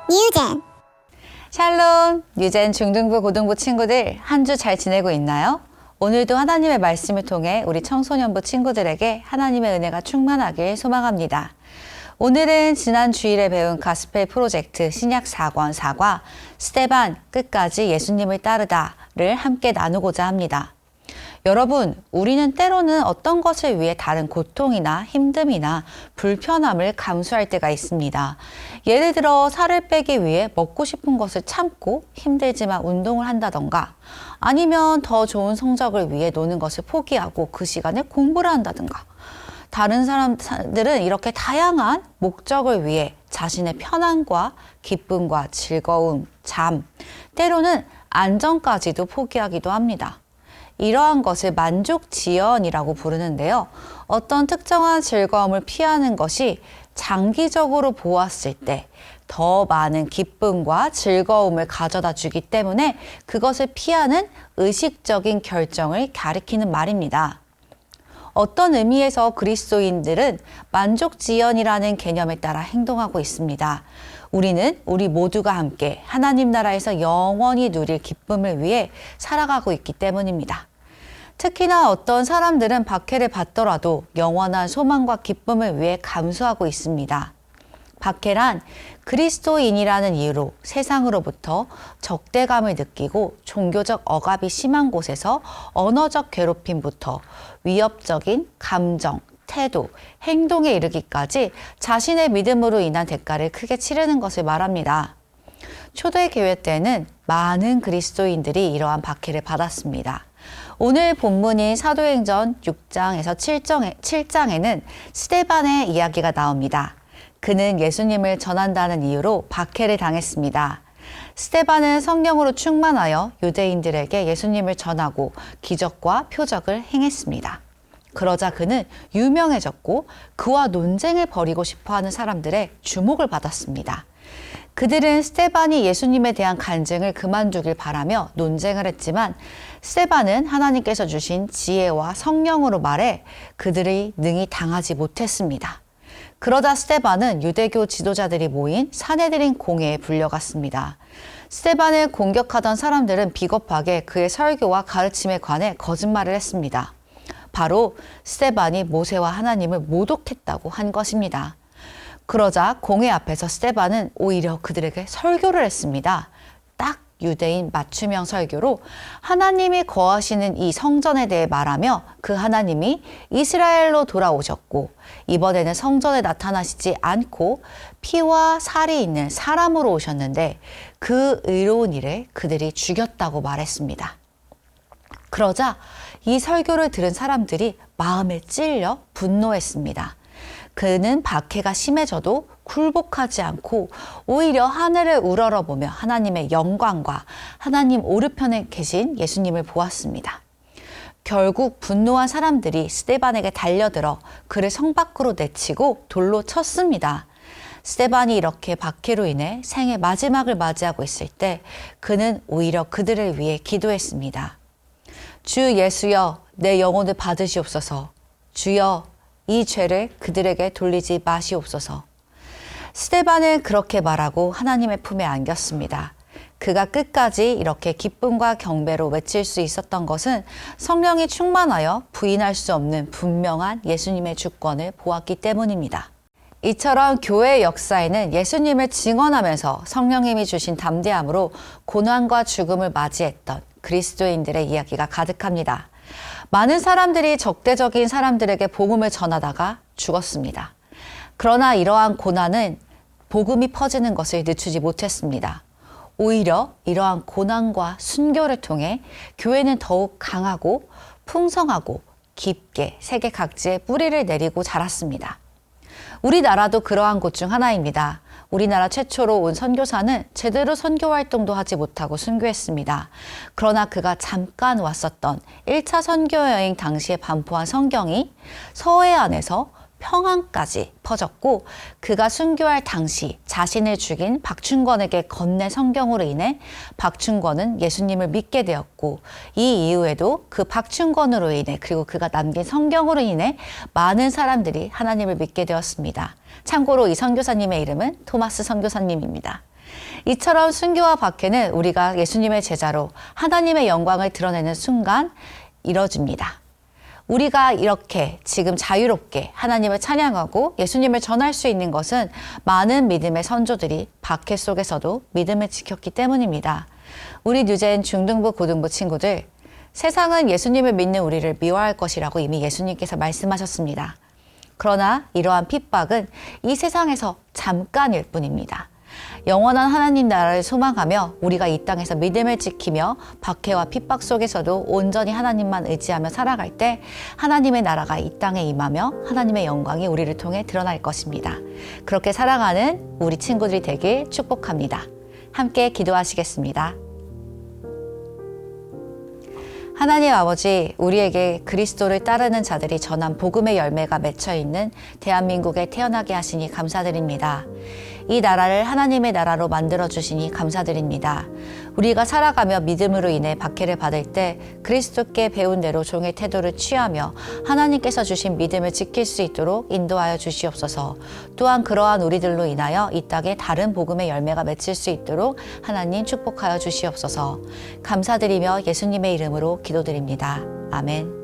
뉴젠. 샬롬, 뉴젠 중등부 고등부 친구들 한 주 잘 지내고 있나요? 오늘도 하나님의 말씀을 통해 우리 청소년부 친구들에게 하나님의 은혜가 충만하길 소망합니다. 오늘은 지난 주일에 배운 가스펠 프로젝트 신약 4권 4과 스데반 끝까지 예수님을 따르다를 함께 나누고자 합니다. 여러분, 우리는 때로는 어떤 것을 위해 다른 고통이나 힘듦이나 불편함을 감수할 때가 있습니다. 예를 들어 살을 빼기 위해 먹고 싶은 것을 참고 힘들지만 운동을 한다던가, 아니면 더 좋은 성적을 위해 노는 것을 포기하고 그 시간에 공부를 한다든가, 다른 사람들은 이렇게 다양한 목적을 위해 자신의 편안과 기쁨과 즐거움, 잠, 때로는 안정까지도 포기하기도 합니다. 이러한 것을 만족지연이라고 부르는데요. 어떤 특정한 즐거움을 피하는 것이 장기적으로 보았을 때 더 많은 기쁨과 즐거움을 가져다 주기 때문에 그것을 피하는 의식적인 결정을 가리키는 말입니다. 어떤 의미에서 그리스도인들은 만족지연이라는 개념에 따라 행동하고 있습니다. 우리 모두가 함께 하나님 나라에서 영원히 누릴 기쁨을 위해 살아가고 있기 때문입니다. 특히나 어떤 사람들은 박해를 받더라도 영원한 소망과 기쁨을 위해 감수하고 있습니다. 박해란 그리스도인이라는 이유로 세상으로부터 적대감을 느끼고 종교적 억압이 심한 곳에서 언어적 괴롭힘부터 위협적인 감정, 태도, 행동에 이르기까지 자신의 믿음으로 인한 대가를 크게 치르는 것을 말합니다. 초대교회 때는 많은 그리스도인들이 이러한 박해를 받았습니다. 오늘 본문인 사도행전 6장에서 7장에는 스데반의 이야기가 나옵니다. 그는 예수님을 전한다는 이유로 박해를 당했습니다. 스데반은 성령으로 충만하여 유대인들에게 예수님을 전하고 기적과 표적을 행했습니다. 그러자 그는 유명해졌고 그와 논쟁을 벌이고 싶어하는 사람들의 주목을 받았습니다. 그들은 스데반이 예수님에 대한 간증을 그만두길 바라며 논쟁을 했지만 스데반은 하나님께서 주신 지혜와 성령으로 말해 그들이 능히 당하지 못했습니다. 그러자 스데반은 유대교 지도자들이 모인 사내들인 공회에 불려갔습니다. 스데반을 공격하던 사람들은 비겁하게 그의 설교와 가르침에 관해 거짓말을 했습니다. 바로 스데반이 모세와 하나님을 모독했다고 한 것입니다. 그러자 공회 앞에서 스데반은 오히려 그들에게 설교를 했습니다. 딱 유대인 맞춤형 설교로 하나님이 거하시는 이 성전에 대해 말하며 그 하나님이 이스라엘로 돌아오셨고 이번에는 성전에 나타나시지 않고 피와 살이 있는 사람으로 오셨는데 그 의로운 일에 그들이 죽였다고 말했습니다. 그러자 이 설교를 들은 사람들이 마음에 찔려 분노했습니다. 그는 박해가 심해져도 굴복하지 않고 오히려 하늘을 우러러보며 하나님의 영광과 하나님 오른편에 계신 예수님을 보았습니다. 결국 분노한 사람들이 스데반에게 달려들어 그를 성 밖으로 내치고 돌로 쳤습니다. 스데반이 이렇게 박해로 인해 생의 마지막을 맞이하고 있을 때 그는 오히려 그들을 위해 기도했습니다. 주 예수여, 내 영혼을 받으시옵소서. 주여, 이 죄를 그들에게 돌리지 마시옵소서. 스데반은 그렇게 말하고 하나님의 품에 안겼습니다. 그가 끝까지 이렇게 기쁨과 경배로 외칠 수 있었던 것은 성령이 충만하여 부인할 수 없는 분명한 예수님의 주권을 보았기 때문입니다. 이처럼 교회의 역사에는 예수님을 증언하면서 성령님이 주신 담대함으로 고난과 죽음을 맞이했던 그리스도인들의 이야기가 가득합니다. 많은 사람들이 적대적인 사람들에게 복음을 전하다가 죽었습니다. 그러나 이러한 고난은 복음이 퍼지는 것을 늦추지 못했습니다. 오히려 이러한 고난과 순교를 통해 교회는 더욱 강하고 풍성하고 깊게 세계 각지에 뿌리를 내리고 자랐습니다. 우리나라도 그러한 곳 중 하나입니다. 우리나라 최초로 온 선교사는 제대로 선교 활동도 하지 못하고 순교했습니다. 그러나 그가 잠깐 왔었던 1차 선교 여행 당시에 반포한 성경이 서해안에서 평안까지 퍼졌고, 그가 순교할 당시 자신을 죽인 박충권에게 건넨 성경으로 인해 박충권은 예수님을 믿게 되었고, 이 이후에도 그 박충권으로 인해 그리고 그가 남긴 성경으로 인해 많은 사람들이 하나님을 믿게 되었습니다. 참고로 이 선교사님의 이름은 토마스 선교사님입니다. 이처럼 순교와 박해는 우리가 예수님의 제자로 하나님의 영광을 드러내는 순간 이뤄집니다. 우리가 이렇게 지금 자유롭게 하나님을 찬양하고 예수님을 전할 수 있는 것은 많은 믿음의 선조들이 박해 속에서도 믿음을 지켰기 때문입니다. 우리 뉴젠 중등부 고등부 친구들, 세상은 예수님을 믿는 우리를 미워할 것이라고 이미 예수님께서 말씀하셨습니다. 그러나 이러한 핍박은 이 세상에서 잠깐일 뿐입니다. 영원한 하나님 나라를 소망하며 우리가 이 땅에서 믿음을 지키며 박해와 핍박 속에서도 온전히 하나님만 의지하며 살아갈 때 하나님의 나라가 이 땅에 임하며 하나님의 영광이 우리를 통해 드러날 것입니다. 그렇게 살아가는 우리 친구들이 되길 축복합니다. 함께 기도하시겠습니다. 하나님 아버지, 우리에게 그리스도를 따르는 자들이 전한 복음의 열매가 맺혀 있는 대한민국에 태어나게 하시니 감사드립니다. 이 나라를 하나님의 나라로 만들어 주시니 감사드립니다. 우리가 살아가며 믿음으로 인해 박해를 받을 때 그리스도께 배운 대로 종의 태도를 취하며 하나님께서 주신 믿음을 지킬 수 있도록 인도하여 주시옵소서. 또한 그러한 우리들로 인하여 이 땅에 다른 복음의 열매가 맺힐 수 있도록 하나님 축복하여 주시옵소서. 감사드리며 예수님의 이름으로 기도드립니다. 아멘.